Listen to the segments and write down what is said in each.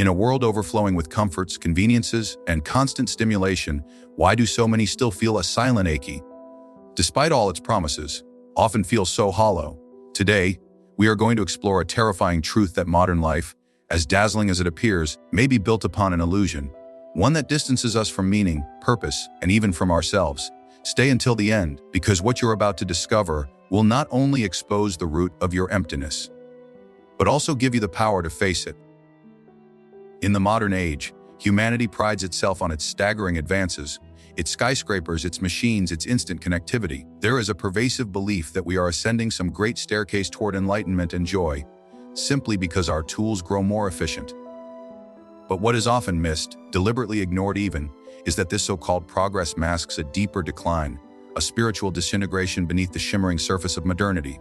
In a world overflowing with comforts, conveniences, and constant stimulation, why do so many still feel a silent achy? Despite all its promises, often feel so hollow. Today, we are going to explore a terrifying truth that modern life, as dazzling as it appears, may be built upon an illusion, one that distances us from meaning, purpose, and even from ourselves. Stay until the end, because what you're about to discover will not only expose the root of your emptiness, but also give you the power to face it. In the modern age, humanity prides itself on its staggering advances, its skyscrapers, its machines, its instant connectivity. There is a pervasive belief that we are ascending some great staircase toward enlightenment and joy, simply because our tools grow more efficient. But what is often missed, deliberately ignored even, is that this so-called progress masks a deeper decline, a spiritual disintegration beneath the shimmering surface of modernity.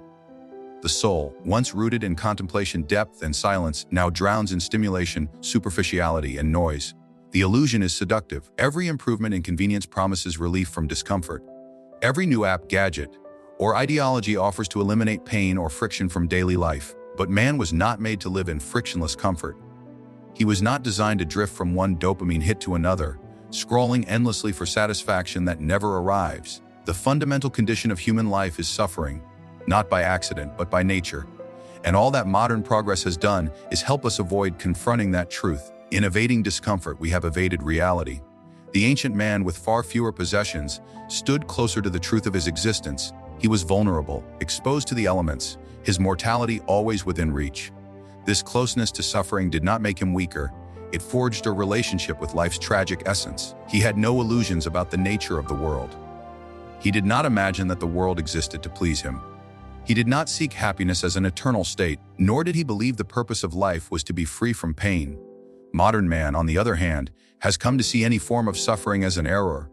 The soul, once rooted in contemplation, depth, and silence, now drowns in stimulation, superficiality, and noise. The illusion is seductive. Every improvement in convenience promises relief from discomfort. Every new app, gadget, or ideology offers to eliminate pain or friction from daily life. But man was not made to live in frictionless comfort. He was not designed to drift from one dopamine hit to another, scrolling endlessly for satisfaction that never arrives. The fundamental condition of human life is suffering, not by accident, but by nature. And all that modern progress has done is help us avoid confronting that truth. In evading discomfort, we have evaded reality. The ancient man, with far fewer possessions, stood closer to the truth of his existence. He was vulnerable, exposed to the elements, his mortality always within reach. This closeness to suffering did not make him weaker. It forged a relationship with life's tragic essence. He had no illusions about the nature of the world. He did not imagine that the world existed to please him. He did not seek happiness as an eternal state, nor did he believe the purpose of life was to be free from pain. Modern man, on the other hand, has come to see any form of suffering as an error,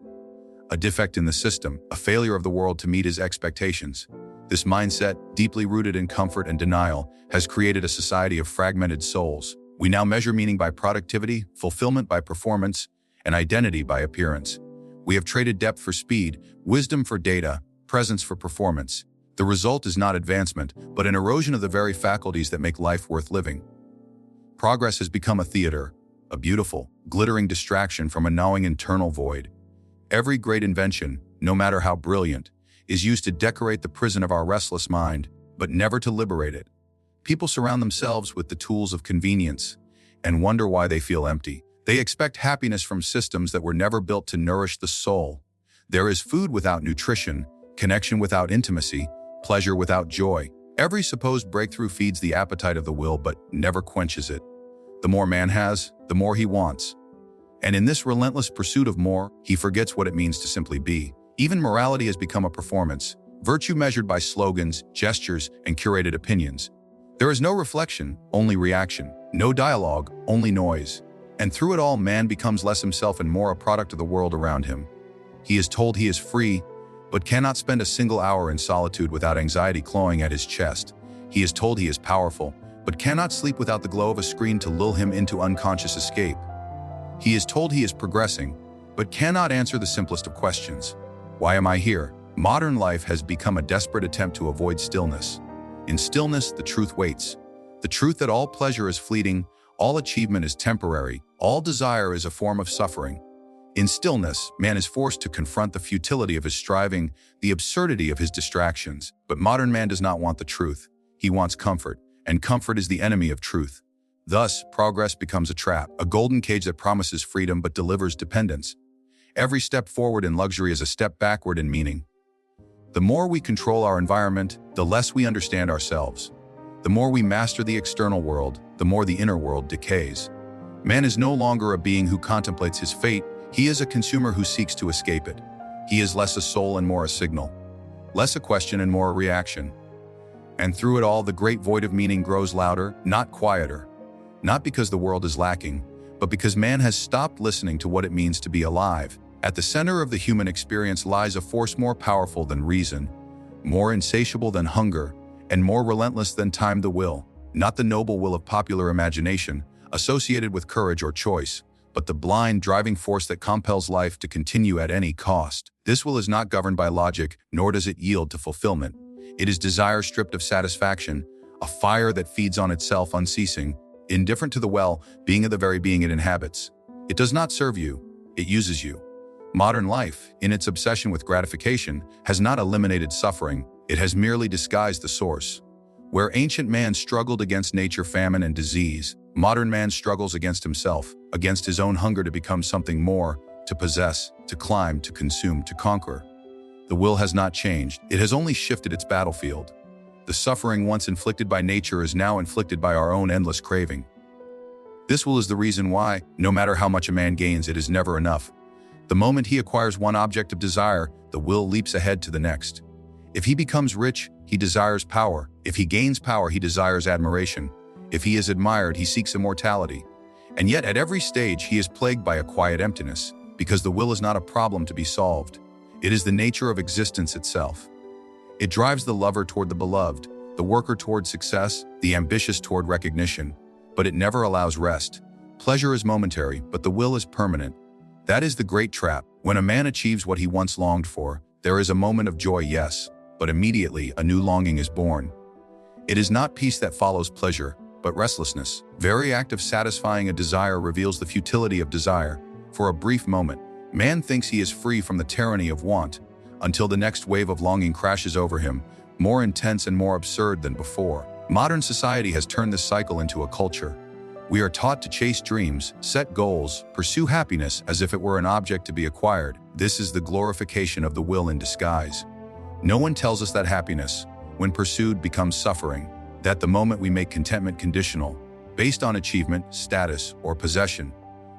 a defect in the system, a failure of the world to meet his expectations. This mindset, deeply rooted in comfort and denial, has created a society of fragmented souls. We now measure meaning by productivity, fulfillment by performance, and identity by appearance. We have traded depth for speed, wisdom for data, presence for performance. The result is not advancement, but an erosion of the very faculties that make life worth living. Progress has become a theater, a beautiful, glittering distraction from a gnawing internal void. Every great invention, no matter how brilliant, is used to decorate the prison of our restless mind, but never to liberate it. People surround themselves with the tools of convenience and wonder why they feel empty. They expect happiness from systems that were never built to nourish the soul. There is food without nutrition, connection without intimacy, pleasure without joy. Every supposed breakthrough feeds the appetite of the will but never quenches it. The more man has, the more he wants. And in this relentless pursuit of more, he forgets what it means to simply be. Even morality has become a performance, virtue measured by slogans, gestures, and curated opinions. There is no reflection, only reaction. No dialogue, only noise. And through it all, man becomes less himself and more a product of the world around him. He is told he is free, but cannot spend a single hour in solitude without anxiety clawing at his chest. He is told he is powerful, but cannot sleep without the glow of a screen to lull him into unconscious escape. He is told he is progressing, but cannot answer the simplest of questions. Why am I here? Modern life has become a desperate attempt to avoid stillness. In stillness, the truth waits. The truth that all pleasure is fleeting, all achievement is temporary, all desire is a form of suffering. In stillness, man is forced to confront the futility of his striving, the absurdity of his distractions. But modern man does not want the truth. He wants comfort, and comfort is the enemy of truth. Thus, progress becomes a trap, a golden cage that promises freedom but delivers dependence. Every step forward in luxury is a step backward in meaning. The more we control our environment, the less we understand ourselves. The more we master the external world, the more the inner world decays. Man is no longer a being who contemplates his fate. He is a consumer who seeks to escape it. He is less a soul and more a signal, less a question and more a reaction. And through it all, the great void of meaning grows louder, not quieter. Not because the world is lacking, but because man has stopped listening to what it means to be alive. At the center of the human experience lies a force more powerful than reason, more insatiable than hunger, and more relentless than time, the will. Not the noble will of popular imagination, associated with courage or choice, but the blind driving force that compels life to continue at any cost. This will is not governed by logic, nor does it yield to fulfillment. It is desire stripped of satisfaction, a fire that feeds on itself unceasing, indifferent to the well-being of the very being it inhabits. It does not serve you, it uses you. Modern life, in its obsession with gratification, has not eliminated suffering, it has merely disguised the source. Where ancient man struggled against nature, famine, and disease, modern man struggles against himself, against his own hunger to become something more, to possess, to climb, to consume, to conquer. The will has not changed, it has only shifted its battlefield. The suffering once inflicted by nature is now inflicted by our own endless craving. This will is the reason why, no matter how much a man gains, it is never enough. The moment he acquires one object of desire, the will leaps ahead to the next. If he becomes rich, he desires power. If he gains power, he desires admiration. If he is admired, he seeks immortality. And yet at every stage he is plagued by a quiet emptiness, because the will is not a problem to be solved. It is the nature of existence itself. It drives the lover toward the beloved, the worker toward success, the ambitious toward recognition, but it never allows rest. Pleasure is momentary, but the will is permanent. That is the great trap. When a man achieves what he once longed for, there is a moment of joy, yes, but immediately a new longing is born. It is not peace that follows pleasure, but restlessness. Very act of satisfying a desire reveals the futility of desire. For a brief moment, man thinks he is free from the tyranny of want, until the next wave of longing crashes over him, more intense and more absurd than before. Modern society has turned this cycle into a culture. We are taught to chase dreams, set goals, pursue happiness as if it were an object to be acquired. This is the glorification of the will in disguise. No one tells us that happiness, when pursued, becomes suffering, that the moment we make contentment conditional, based on achievement, status, or possession,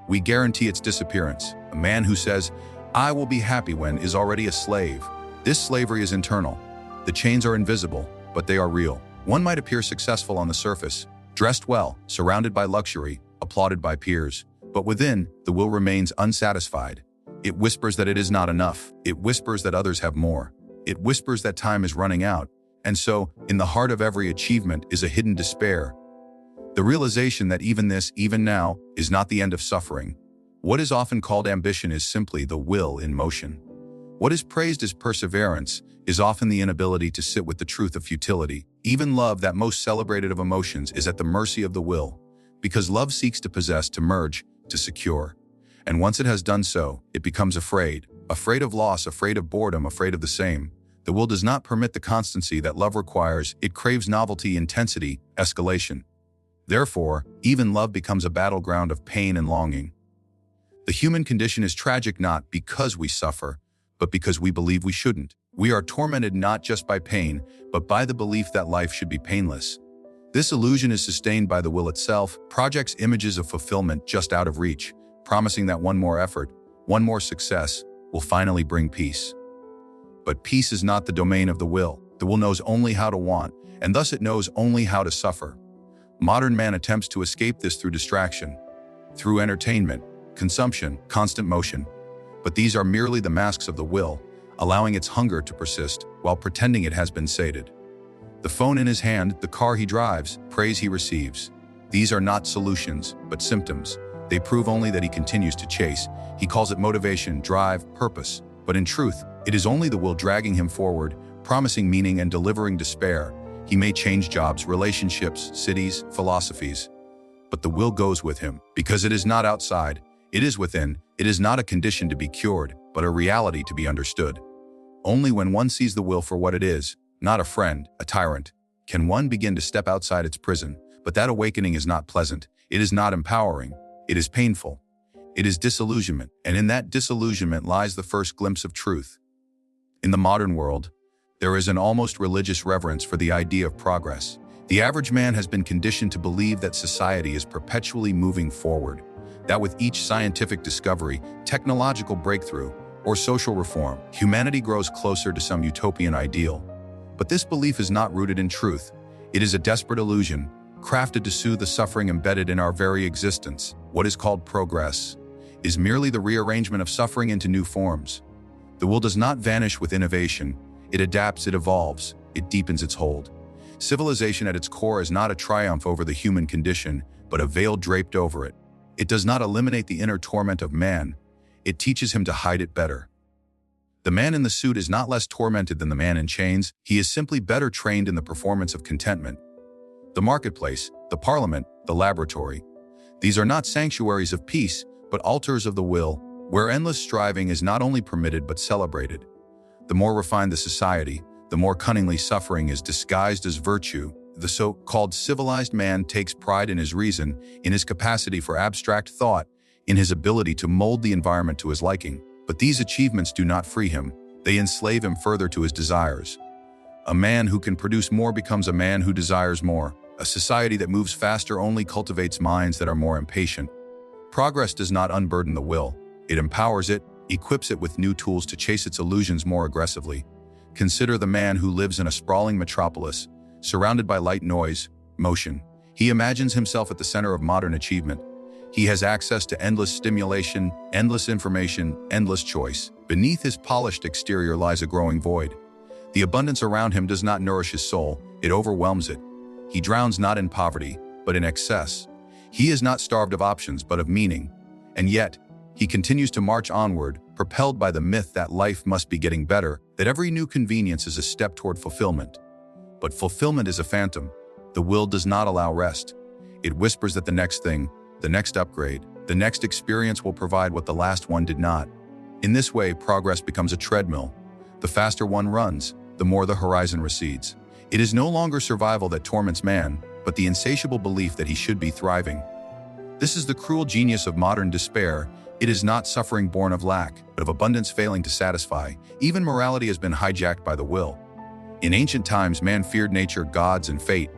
we guarantee its disappearance. A man who says, "I will be happy when," is already a slave. This slavery is internal. The chains are invisible, but they are real. One might appear successful on the surface, dressed well, surrounded by luxury, applauded by peers, but within, the will remains unsatisfied. It whispers that it is not enough. It whispers that others have more. It whispers that time is running out. And so, in the heart of every achievement is a hidden despair. The realization that even this, even now, is not the end of suffering. What is often called ambition is simply the will in motion. What is praised as perseverance is often the inability to sit with the truth of futility. Even love, that most celebrated of emotions, is at the mercy of the will, because love seeks to possess, to merge, to secure. And once it has done so, it becomes afraid of loss, afraid of boredom, afraid of the same. The will does not permit the constancy that love requires. It craves novelty, intensity, escalation. Therefore, even love becomes a battleground of pain and longing. The human condition is tragic not because we suffer, but because we believe we shouldn't. We are tormented not just by pain, but by the belief that life should be painless. This illusion is sustained by the will itself, projects images of fulfillment just out of reach, promising that one more effort, one more success, will finally bring peace. But peace is not the domain of the will. The will knows only how to want, and thus it knows only how to suffer. Modern man attempts to escape this through distraction, through entertainment, consumption, constant motion. But these are merely the masks of the will, allowing its hunger to persist while pretending it has been sated. The phone in his hand, the car he drives, praise he receives. These are not solutions, but symptoms. They prove only that he continues to chase. He calls it motivation, drive, purpose. But in truth, it is only the will dragging him forward, promising meaning and delivering despair. He may change jobs, relationships, cities, philosophies, but the will goes with him, because it is not outside, it is within. It is not a condition to be cured, but a reality to be understood. Only when one sees the will for what it is, not a friend, a tyrant, can one begin to step outside its prison. But that awakening is not pleasant, it is not empowering, it is painful. It is disillusionment, and in that disillusionment lies the first glimpse of truth. In the modern world, there is an almost religious reverence for the idea of progress. The average man has been conditioned to believe that society is perpetually moving forward, that with each scientific discovery, technological breakthrough, or social reform, humanity grows closer to some utopian ideal. But this belief is not rooted in truth. It is a desperate illusion, crafted to soothe the suffering embedded in our very existence. What is called progress is merely the rearrangement of suffering into new forms. The will does not vanish with innovation. It adapts, it evolves, it deepens its hold. Civilization at its core is not a triumph over the human condition, but a veil draped over it. It does not eliminate the inner torment of man. It teaches him to hide it better. The man in the suit is not less tormented than the man in chains. He is simply better trained in the performance of contentment. The marketplace, the parliament, the laboratory. These are not sanctuaries of peace, but altars of the will, where endless striving is not only permitted but celebrated. The more refined the society, the more cunningly suffering is disguised as virtue. The so-called civilized man takes pride in his reason, in his capacity for abstract thought, in his ability to mold the environment to his liking. But these achievements do not free him. They enslave him further to his desires. A man who can produce more becomes a man who desires more. A society that moves faster only cultivates minds that are more impatient. Progress does not unburden the will. It empowers it, equips it with new tools to chase its illusions more aggressively. Consider the man who lives in a sprawling metropolis, surrounded by light, noise, motion. He imagines himself at the center of modern achievement. He has access to endless stimulation, endless information, endless choice. Beneath his polished exterior lies a growing void. The abundance around him does not nourish his soul, it overwhelms it. He drowns not in poverty, but in excess. He is not starved of options, but of meaning. And yet, he continues to march onward, propelled by the myth that life must be getting better, that every new convenience is a step toward fulfillment. But fulfillment is a phantom. The will does not allow rest. It whispers that the next thing, the next upgrade, the next experience will provide what the last one did not. In this way, progress becomes a treadmill. The faster one runs, the more the horizon recedes. It is no longer survival that torments man, but the insatiable belief that he should be thriving. This is the cruel genius of modern despair. It is not suffering born of lack, but of abundance failing to satisfy. Even morality has been hijacked by the will. In ancient times, man feared nature, gods, and fate.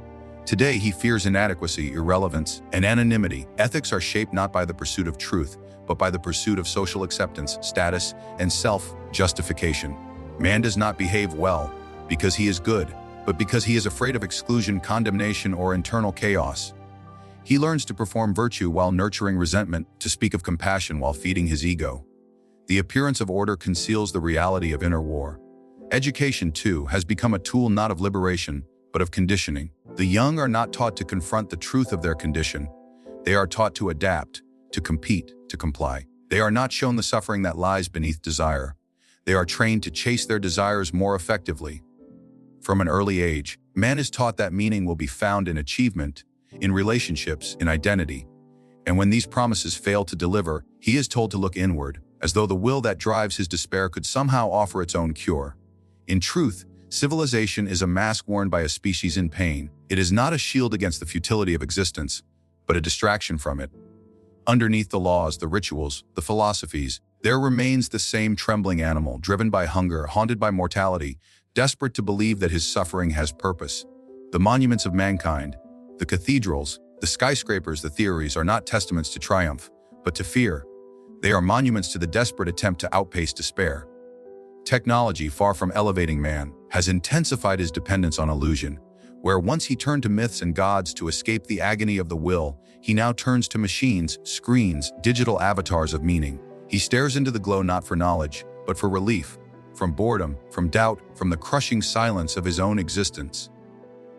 Today, he fears inadequacy, irrelevance, and anonymity. Ethics are shaped not by the pursuit of truth, but by the pursuit of social acceptance, status, and self-justification. Man does not behave well because he is good, but because he is afraid of exclusion, condemnation, or internal chaos. He learns to perform virtue while nurturing resentment, to speak of compassion while feeding his ego. The appearance of order conceals the reality of inner war. Education, too, has become a tool not of liberation, but of conditioning. The young are not taught to confront the truth of their condition. They are taught to adapt, to compete, to comply. They are not shown the suffering that lies beneath desire. They are trained to chase their desires more effectively. From an early age, man is taught that meaning will be found in achievement, in relationships, in identity. And when these promises fail to deliver, he is told to look inward, as though the will that drives his despair could somehow offer its own cure. In truth, civilization is a mask worn by a species in pain. It is not a shield against the futility of existence, but a distraction from it. Underneath the laws, the rituals, the philosophies, there remains the same trembling animal, driven by hunger, haunted by mortality, desperate to believe that his suffering has purpose. The monuments of mankind, the cathedrals, the skyscrapers, the theories are not testaments to triumph, but to fear. They are monuments to the desperate attempt to outpace despair. Technology, far from elevating man, has intensified his dependence on illusion. Where once he turned to myths and gods to escape the agony of the will, he now turns to machines, screens, digital avatars of meaning. He stares into the glow not for knowledge, but for relief, from boredom, from doubt, from the crushing silence of his own existence.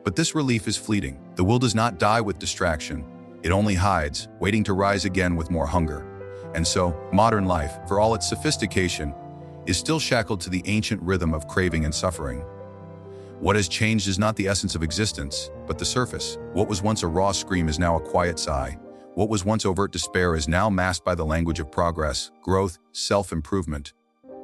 But this relief is fleeting. The will does not die with distraction. It only hides, waiting to rise again with more hunger. And so, modern life, for all its sophistication, is still shackled to the ancient rhythm of craving and suffering. What has changed is not the essence of existence, but the surface. What was once a raw scream is now a quiet sigh. What was once overt despair is now masked by the language of progress, growth, self-improvement.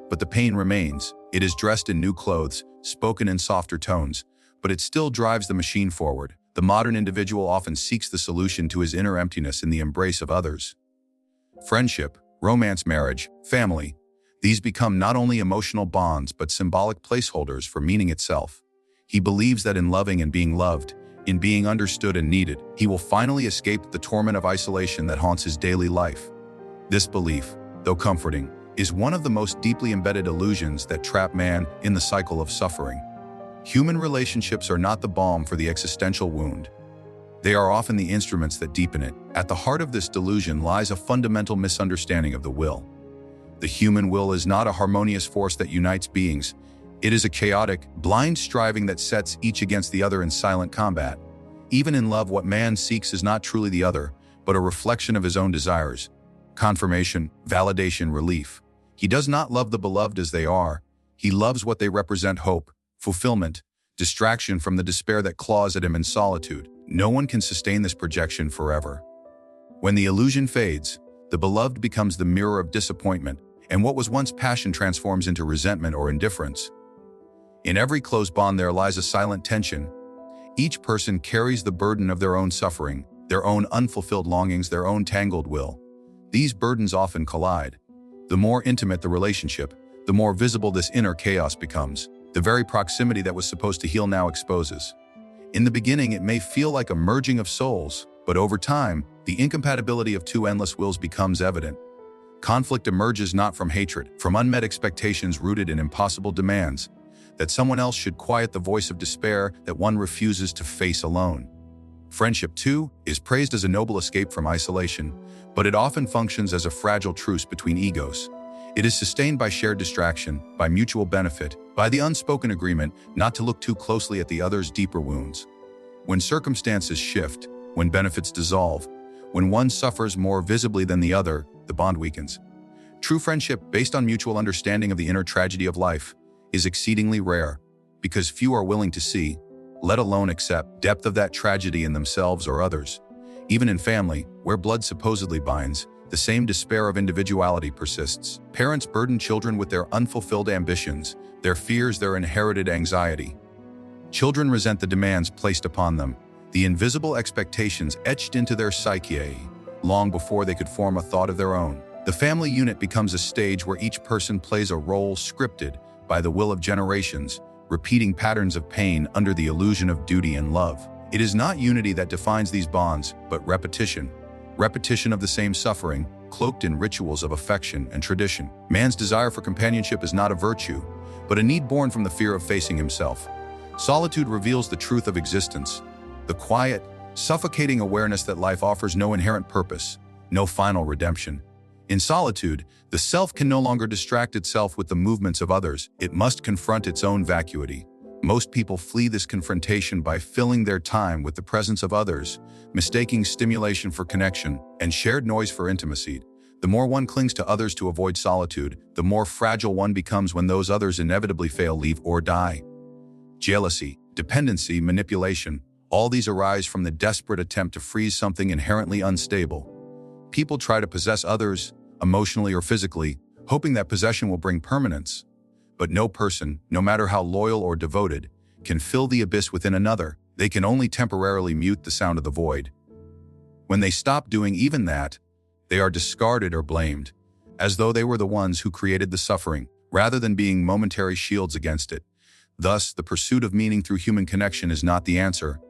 But the pain remains. It is dressed in new clothes, spoken in softer tones, but it still drives the machine forward. The modern individual often seeks the solution to his inner emptiness in the embrace of others. Friendship, romance, marriage, family, these become not only emotional bonds but symbolic placeholders for meaning itself. He believes that in loving and being loved, in being understood and needed, he will finally escape the torment of isolation that haunts his daily life. This belief, though comforting, is one of the most deeply embedded illusions that trap man in the cycle of suffering. Human relationships are not the balm for the existential wound. They are often the instruments that deepen it. At the heart of this delusion lies a fundamental misunderstanding of the will. The human will is not a harmonious force that unites beings. It is a chaotic, blind striving that sets each against the other in silent combat. Even in love, what man seeks is not truly the other, but a reflection of his own desires. Confirmation, validation, relief. He does not love the beloved as they are. He loves what they represent: hope, fulfillment, distraction from the despair that claws at him in solitude. No one can sustain this projection forever. When the illusion fades, the beloved becomes the mirror of disappointment, and what was once passion transforms into resentment or indifference. In every close bond there lies a silent tension. Each person carries the burden of their own suffering, their own unfulfilled longings, their own tangled will. These burdens often collide. The more intimate the relationship, the more visible this inner chaos becomes. The very proximity that was supposed to heal now exposes. In the beginning, it may feel like a merging of souls, but over time, the incompatibility of two endless wills becomes evident. Conflict emerges not from hatred, from unmet expectations rooted in impossible demands, that someone else should quiet the voice of despair that one refuses to face alone. Friendship, too, is praised as a noble escape from isolation, but it often functions as a fragile truce between egos. It is sustained by shared distraction, by mutual benefit, by the unspoken agreement not to look too closely at the other's deeper wounds. When circumstances shift, when benefits dissolve, when one suffers more visibly than the other, the bond weakens. True friendship, based on mutual understanding of the inner tragedy of life, is exceedingly rare, because few are willing to see, let alone accept, depth of that tragedy in themselves or others. Even in family, where blood supposedly binds, the same despair of individuality persists. Parents burden children with their unfulfilled ambitions, their fears, their inherited anxiety. Children resent the demands placed upon them, the invisible expectations etched into their psyche, long before they could form a thought of their own. The family unit becomes a stage where each person plays a role scripted by the will of generations, repeating patterns of pain under the illusion of duty and love. It is not unity that defines these bonds, but repetition. Repetition of the same suffering, cloaked in rituals of affection and tradition. Man's desire for companionship is not a virtue, but a need born from the fear of facing himself. Solitude reveals the truth of existence, the quiet, suffocating awareness that life offers no inherent purpose, no final redemption. In solitude, the self can no longer distract itself with the movements of others. It must confront its own vacuity. Most people flee this confrontation by filling their time with the presence of others, mistaking stimulation for connection and shared noise for intimacy. The more one clings to others to avoid solitude, the more fragile one becomes when those others inevitably fail, leave, or die. Jealousy, dependency, manipulation, all these arise from the desperate attempt to freeze something inherently unstable. People try to possess others, emotionally or physically, hoping that possession will bring permanence. But no person, no matter how loyal or devoted, can fill the abyss within another. They can only temporarily mute the sound of the void. When they stop doing even that, they are discarded or blamed, as though they were the ones who created the suffering, rather than being momentary shields against it. Thus, the pursuit of meaning through human connection is not the answer.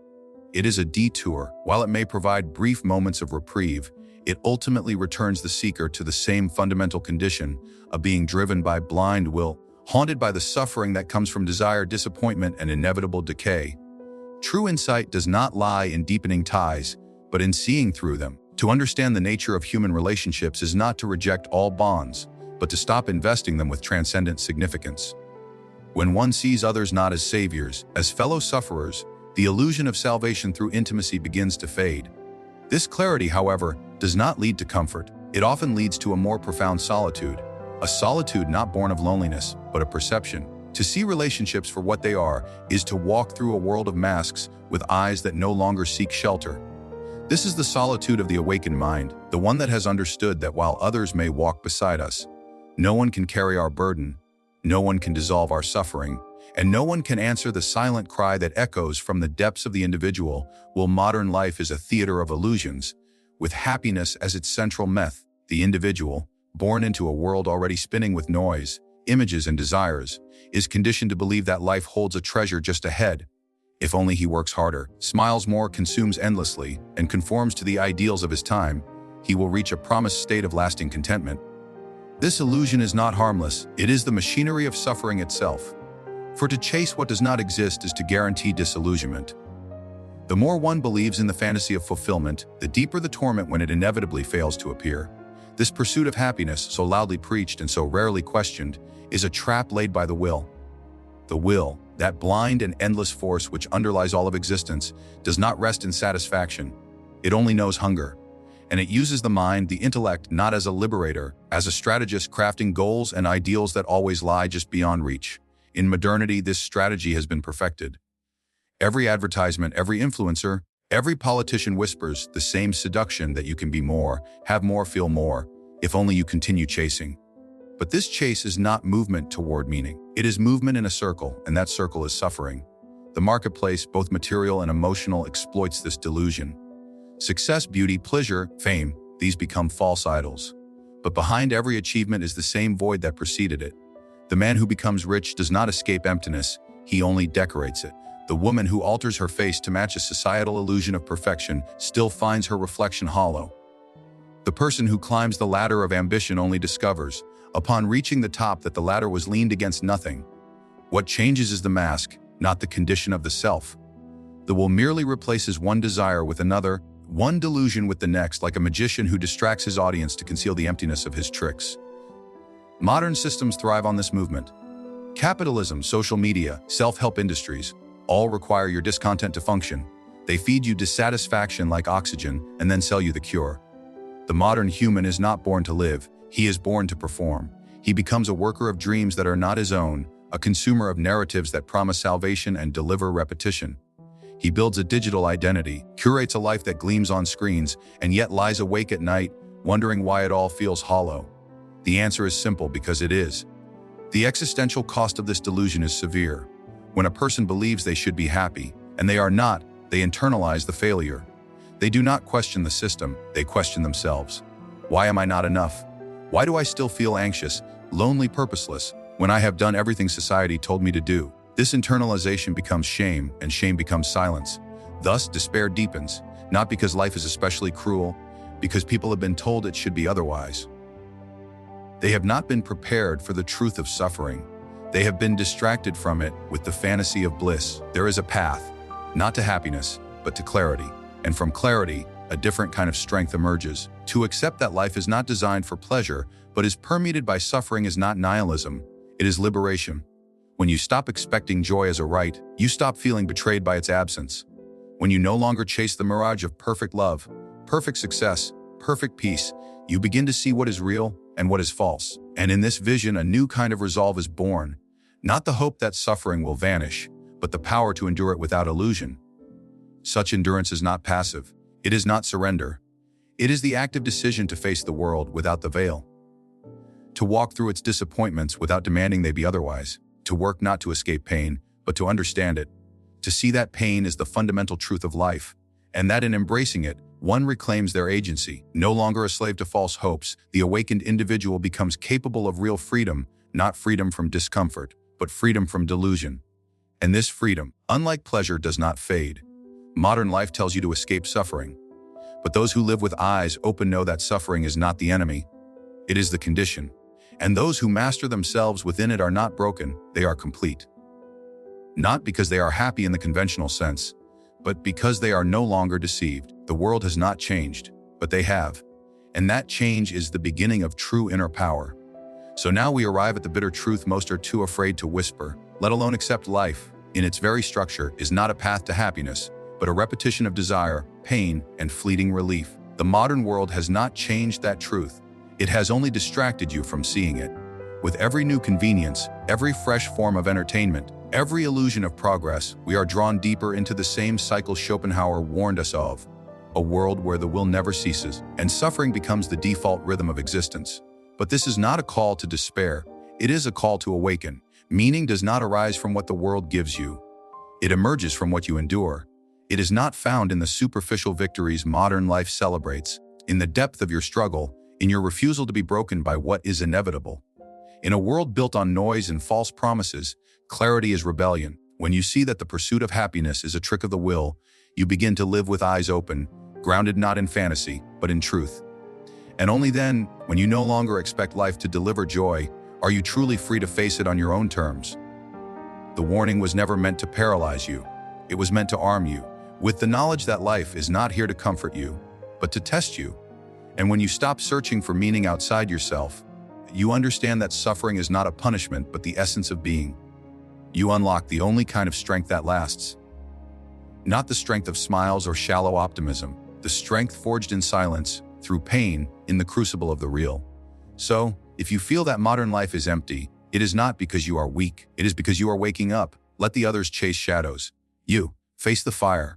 It is a detour. While it may provide brief moments of reprieve, it ultimately returns the seeker to the same fundamental condition of being driven by blind will, haunted by the suffering that comes from desire, disappointment, and inevitable decay. True insight does not lie in deepening ties, but in seeing through them. To understand the nature of human relationships is not to reject all bonds, but to stop investing them with transcendent significance. When one sees others not as saviors, as fellow sufferers, the illusion of salvation through intimacy begins to fade. This clarity, however, does not lead to comfort. It often leads to a more profound solitude. A solitude not born of loneliness, but a perception. To see relationships for what they are is to walk through a world of masks with eyes that no longer seek shelter. This is the solitude of the awakened mind, the one that has understood that while others may walk beside us, no one can carry our burden, no one can dissolve our suffering, and no one can answer the silent cry that echoes from the depths of the individual. While modern life is a theater of illusions, with happiness as its central myth, the individual, born into a world already spinning with noise, images, and desires, is conditioned to believe that life holds a treasure just ahead. If only he works harder, smiles more, consumes endlessly, and conforms to the ideals of his time, he will reach a promised state of lasting contentment. This illusion is not harmless. It is the machinery of suffering itself. For to chase what does not exist is to guarantee disillusionment. The more one believes in the fantasy of fulfillment, the deeper the torment when it inevitably fails to appear. This pursuit of happiness, so loudly preached and so rarely questioned, is a trap laid by the will. The will, that blind and endless force which underlies all of existence, does not rest in satisfaction. It only knows hunger. And it uses the mind, the intellect, not as a liberator, as a strategist crafting goals and ideals that always lie just beyond reach. In modernity, this strategy has been perfected. Every advertisement, every influencer, every politician whispers the same seduction that you can be more, have more, feel more, if only you continue chasing. But this chase is not movement toward meaning. It is movement in a circle, and that circle is suffering. The marketplace, both material and emotional, exploits this delusion. Success, beauty, pleasure, fame, these become false idols. But behind every achievement is the same void that preceded it. The man who becomes rich does not escape emptiness, he only decorates it. The woman who alters her face to match a societal illusion of perfection still finds her reflection hollow. The person who climbs the ladder of ambition only discovers, upon reaching the top, that the ladder was leaned against nothing. What changes is the mask, not the condition of the self. The will merely replaces one desire with another, one delusion with the next, like a magician who distracts his audience to conceal the emptiness of his tricks. Modern systems thrive on this movement. Capitalism, social media, self-help industries, all require your discontent to function. They feed you dissatisfaction like oxygen and then sell you the cure. The modern human is not born to live, he is born to perform. He becomes a worker of dreams that are not his own, a consumer of narratives that promise salvation and deliver repetition. He builds a digital identity, curates a life that gleams on screens, and yet lies awake at night, wondering why it all feels hollow. The answer is simple: because it is. The existential cost of this delusion is severe. When a person believes they should be happy, and they are not, they internalize the failure. They do not question the system, they question themselves. Why am I not enough? Why do I still feel anxious, lonely, purposeless, when I have done everything society told me to do? This internalization becomes shame, and shame becomes silence. Thus, despair deepens, not because life is especially cruel, because people have been told it should be otherwise. They have not been prepared for the truth of suffering. They have been distracted from it with the fantasy of bliss. There is a path, not to happiness, but to clarity. And from clarity, a different kind of strength emerges. To accept that life is not designed for pleasure, but is permeated by suffering is not nihilism, it is liberation. When you stop expecting joy as a right, you stop feeling betrayed by its absence. When you no longer chase the mirage of perfect love, perfect success, perfect peace, you begin to see what is real and what is false. And in this vision, a new kind of resolve is born. Not the hope that suffering will vanish, but the power to endure it without illusion. Such endurance is not passive. It is not surrender. It is the active decision to face the world without the veil. To walk through its disappointments without demanding they be otherwise. To work not to escape pain, but to understand it. To see that pain is the fundamental truth of life, and that in embracing it, one reclaims their agency. No longer a slave to false hopes, the awakened individual becomes capable of real freedom, not freedom from discomfort, but freedom from delusion. And this freedom, unlike pleasure, does not fade. Modern life tells you to escape suffering. But those who live with eyes open know that suffering is not the enemy. It is the condition. And those who master themselves within it are not broken, they are complete. Not because they are happy in the conventional sense, but because they are no longer deceived. The world has not changed, but they have. And that change is the beginning of true inner power. So now we arrive at the bitter truth most are too afraid to whisper, let alone accept. Life, in its very structure, is not a path to happiness, but a repetition of desire, pain, and fleeting relief. The modern world has not changed that truth. It has only distracted you from seeing it. With every new convenience, every fresh form of entertainment, every illusion of progress, we are drawn deeper into the same cycle Schopenhauer warned us of. A world where the will never ceases, and suffering becomes the default rhythm of existence. But this is not a call to despair. It is a call to awaken. Meaning does not arise from what the world gives you. It emerges from what you endure. It is not found in the superficial victories modern life celebrates, in the depth of your struggle, in your refusal to be broken by what is inevitable. In a world built on noise and false promises, clarity is rebellion. When you see that the pursuit of happiness is a trick of the will, you begin to live with eyes open, grounded not in fantasy, but in truth. And only then, when you no longer expect life to deliver joy, are you truly free to face it on your own terms. The warning was never meant to paralyze you. It was meant to arm you, with the knowledge that life is not here to comfort you, but to test you. And when you stop searching for meaning outside yourself, you understand that suffering is not a punishment, but the essence of being. You unlock the only kind of strength that lasts. Not the strength of smiles or shallow optimism, the strength forged in silence, through pain, in the crucible of the real. So, if you feel that modern life is empty, it is not because you are weak, it is because you are waking up. Let the others chase shadows. You, Face the fire.